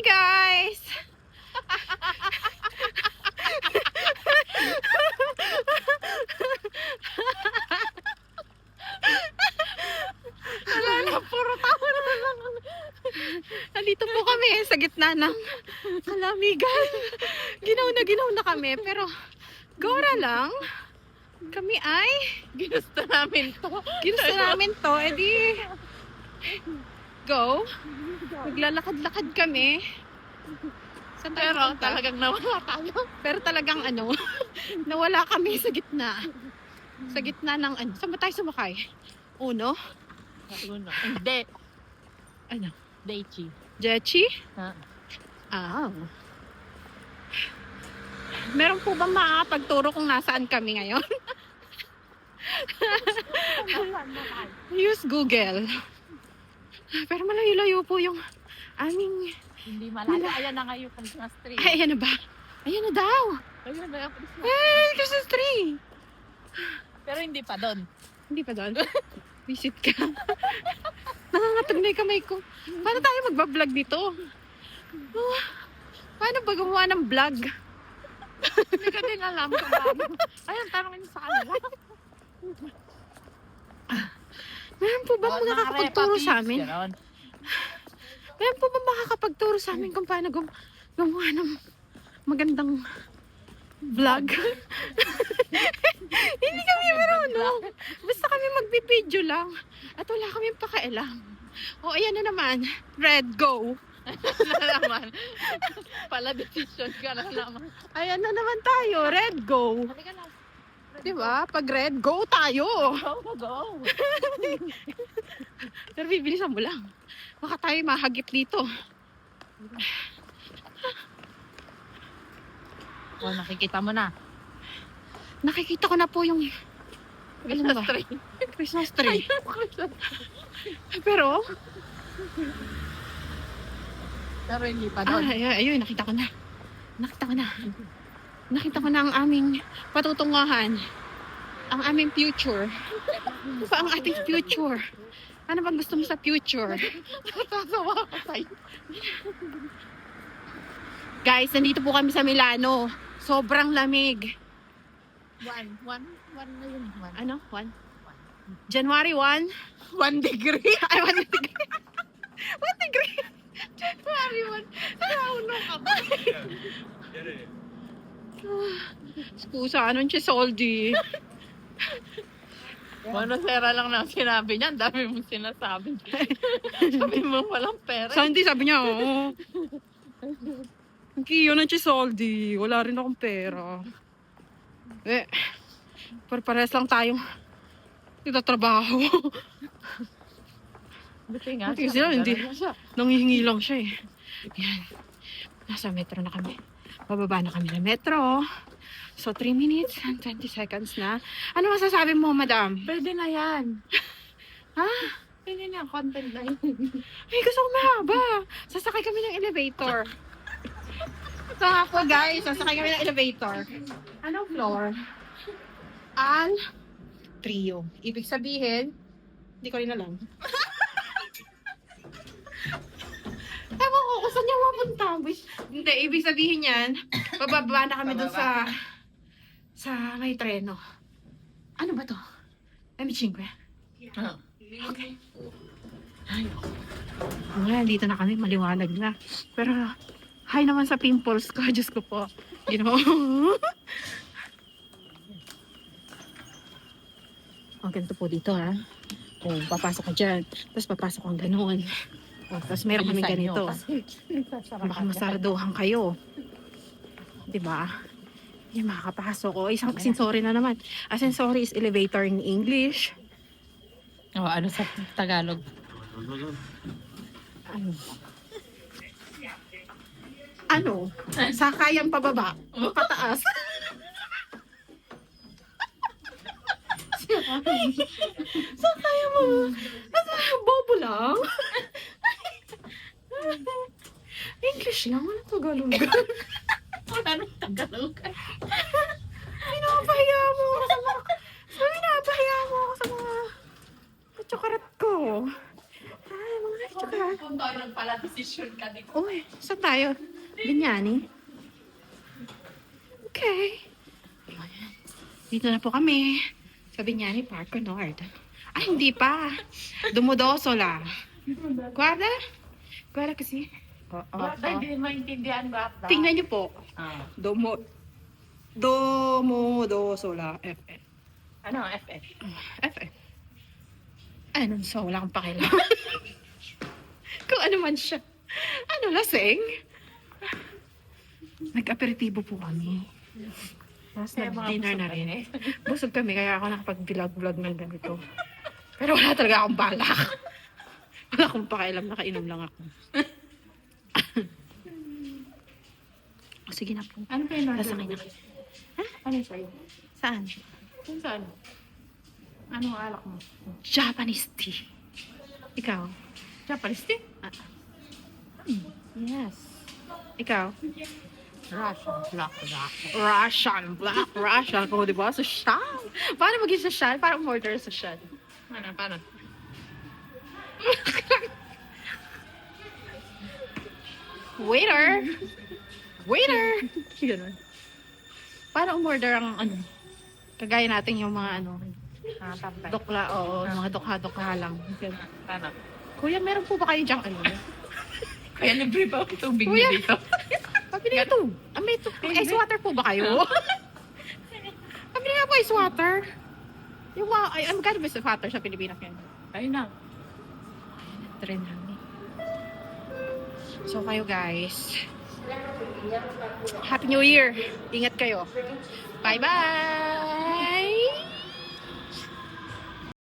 Hi guys! Wala na, puro tawa na lang. Nandito po kami sa gitna ng kalamigan. Ginaw na kami pero gora lang. Kami ay Ginusto namin to. ginusto namin to, edi go. Maglalakad-lakad kami. Saan tayo Pero pupunta? talagang nawala tayo. Pero talagang nawala kami sa gitna. Sa gitna ng saan ba tayo sumakay? Uno? Uno. Hindi. Ano? Daichi. Jechi? Ha? Ah. Meron po bang makakapagturo kung nasaan kami ngayon? Use Google. Pero malayo-layo po yung aming... Hindi malayo. Ayan na nga yung Christmas tree. Ay, ayan na ba? Ayan na daw. Ayun na yung Christmas. Ay, Christmas tree. Pero hindi pa doon. Hindi pa doon. Visit ka. Nangangatog na yung kamay ko. Paano tayo magbablog dito? Oh, paano ba gumawa ng vlog? Hindi ka din alam kung paano. Ayun, tanongin sa kanila. Meron po ba makakapagturo sa amin? Ganon. Meron po ba makakapagturo sa amin kung paano gumawa ng magandang vlog? Hindi kami marunong. Basta kami magbibideo lang. At wala kami pakialam. O, ayan na naman. Red, go. Na naman. Pala decision ka na naman. Ayan na naman tayo. Red, go. Halika na. Diba? Pag red, go tayo. Go, go. Pero bibilisan mo lang. Baka tayo mahagip dito. O, nakikita mo na. Nakikita ko na po yung Christmas ba? tree. Christmas tree. Christmas. Pero, Pero hindi pa doon. ayun, nakita ko na. Nakita ko na ang aming patutunguhan. Ang aming future. Ano ba ang ating future? Ano bang gusto mo sa future? Natasawa ka sa'yo. Guys, nandito po kami sa Milano. Sobrang lamig. One na yun. Ano? January 1? 1 degree. Ay, 1 degree. 1 degree. January 1. Nauno ka ba? Scusa, anong chisoldi? Ano, sera lang na sinabi niya. Ang dami mong sinasabi. Sabi mo walang pera. Sandy, sabi niya, oo. Ang kiyo ng chisoldi. Wala rin akong pera. Parehas lang tayong nagtatrabaho. Buti nga Buti sila, hindi. Ganun siya. Nanghihingi lang siya eh. Yan. Nasa metro na kami. Bababa na kami ng metro. So, 3 minutes and 20 seconds na. Ano masasabi mo, madam? Pwede na yan. Ha? Pwede na yung content na yun. Ay, gusto ko mahaba. Sasakay kami ng elevator. So nga po guys, sasakay kami ng elevator. Anong floor? Al Trio. Ibig sabihin, hindi ko rin alam. Ewan ko kung saan niya mapunta. Hindi, ibig sabihin yan, bababa na kami dun sa may treno. Ano ba to? M5. Okay. Ay, wala, dito na kami, maliwanag na. Pero, hi naman sa pimples ko. Diyos ko po. You know? Ang ganito po dito, ha? O, papasok ka dyan. Tapos papasok kang ganoon. O, tapos meron kami ganito. Baka masarduhan kayo. Diba? Hindi makakapasok. O, isang asensory na naman. Asensory is elevator in English. Ano sa Tagalog? Ano? Sakayang pababa. Pataas. Sakayang mo. Bobo lang. English lang. Walang Tagalog. Ano Tagalog? Pinapahiya mo ako sa mga... Pinapahiya mo ako sa mga... Katsukarat ko. Ay, mga Kung tayo lang pala decision ka dito. Uy, saan tayo? Binyani? Okay. Ayan. Dito na po kami. Sa Binyani Park, Nord. Ay, hindi pa. Dumudoso lang. Guarda? Guarda kasi. Hindi maintindihan ba? Tingnan niyo po. Ah. Domodoso lang. FF. Ano, FF? FF. Anong so? Wala akong pakialam. Kung ano man siya. Ano, laseng? Nag-aperitibo po kami. Tapos nag-dinner na rin. Busog kami, kaya ako nakapag-vlog-vlog ng ganito. Pero wala talaga akong balak. Wala akong pakialam, nakainom lang ako. O, sige na po. Ano kayo Sasakay na. Ano sa'yo? Saan? Kung saan? Anong alak mo? Japanese tea. Ikaw? Japanese tea? Yes. Ikaw? Russian, black. Russian. Oh, di ba? Social. Paano maging social? Parang order social. Paano? Waiter! Waiter! Ganun. Paano umorder ang ano? Kagaya natin yung mga ano, Tambay. dokla, oo, mga dokha-dokha lang. Ganun. Paano? Kuya, meron po ba kayo dyang ano? Kaya libre ba ang tubig Kuya. niyo dito? Pabili ito. May ito. Ice water po ba kayo? Pabili nga po ice water. Yung ay, magkano ba ice water sa Pilipinas ngayon? Ayun na. Trend namin. So kayo guys, Happy New Year! Ingat kayo. Bye-bye!